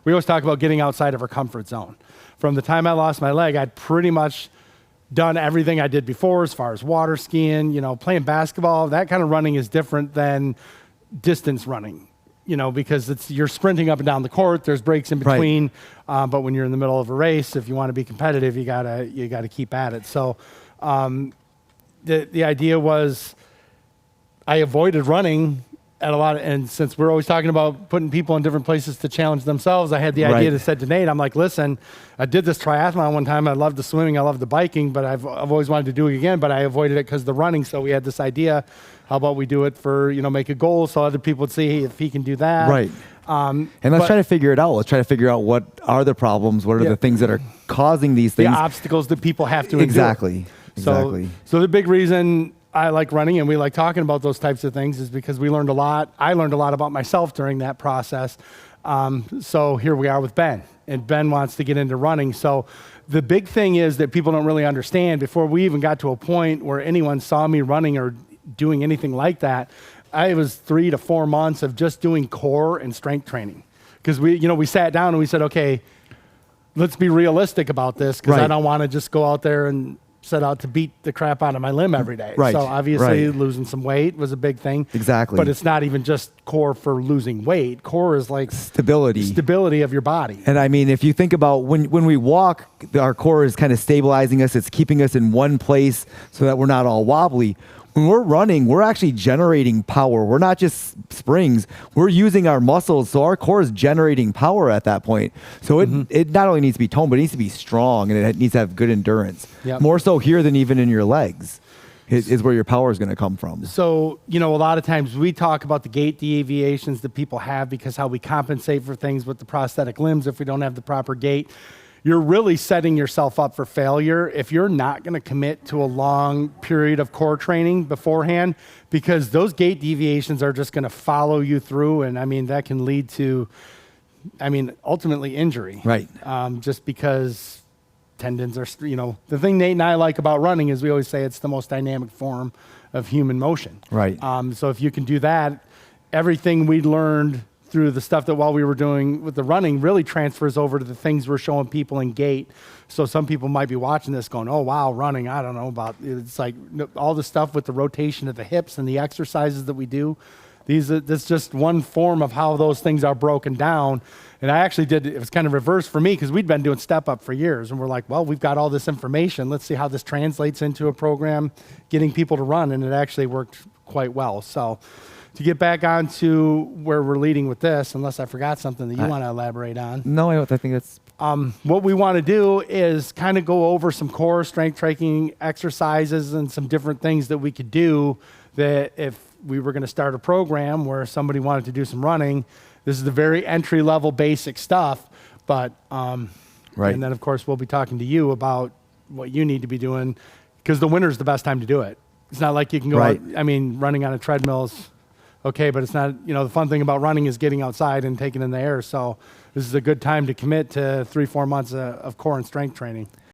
we always talk about getting outside of our comfort zone. From the time I lost my leg, I'd pretty much done everything I did before as far as water skiing, you know, playing basketball. That kind of running is different than distance running, you know, because you're sprinting up and down the court. There's breaks in between. Right. But when you're in the middle of a race, if you want to be competitive, you gotta keep at it. So the idea was I avoided running at a lot of, and since we're always talking about putting people in different places to challenge themselves, I had the idea to say to Nate, I'm like, listen, I did this triathlon one time. I loved the swimming, I loved the biking, but I've always wanted to do it again, but I avoided it because of the running. So we had this idea, how about we do it for, you know, make a goal so other people would see if he can do that. Right. And let's try to figure it out. Let's try to figure out what are the problems, what are the things that are causing these things. The obstacles that people have to endure. Exactly. So the big reason I like running and we like talking about those types of things is because we learned a lot. I learned a lot about myself during that process. So here we are with Ben, and Ben wants to get into running. So the big thing is that people don't really understand, before we even got to a point where anyone saw me running or doing anything like that, I was 3 to 4 months of just doing core and strength training. Because we sat down and we said, okay, let's be realistic about this, because I don't want to just go out there and set out to beat the crap out of my limb every day. Right. So obviously losing some weight was a big thing. Exactly. But it's not even just core for losing weight. Core is like stability of your body. And I mean, if you think about when we walk, our core is kind of stabilizing us. It's keeping us in one place so that we're not all wobbly. When we're running, we're actually generating power. We're not just springs. We're using our muscles. So our core is generating power at that point. So it not only needs to be toned, but it needs to be strong, and it needs to have good endurance. Yep. More so here than even in your legs is where your power is going to come from. So, a lot of times we talk about the gait deviations that people have, because how we compensate for things with the prosthetic limbs if we don't have the proper gait. You're really setting yourself up for failure if you're not going to commit to a long period of core training beforehand, because those gait deviations are just going to follow you through. And I mean, that can lead to, ultimately injury. Right. Just because tendons are, the thing Nate and I like about running is we always say it's the most dynamic form of human motion. Right. So if you can do that, everything we learned through the stuff that while we were doing with the running really transfers over to the things we're showing people in gait. So some people might be watching this going, oh, wow, running, I don't know about, it's like all the stuff with the rotation of the hips and the exercises that we do. That's just one form of how those things are broken down. And I actually it was kind of reversed for me, because we'd been doing Step Up for years. And we're like, well, we've got all this information. Let's see how this translates into a program, getting people to run. And it actually worked quite well. So to get back onto where we're leading with this, unless I forgot something that you want to elaborate on. No, I think that's... what we want to do is kind of go over some core strength training exercises and some different things that we could do, that if we were going to start a program where somebody wanted to do some running, this is the very entry-level basic stuff. But, and then, of course, we'll be talking to you about what you need to be doing, because the winter's the best time to do it. It's not like you can go out, running on a treadmill is okay, but it's not, the fun thing about running is getting outside and taking in the air. So this is a good time to commit to 3-4 months of core and strength training.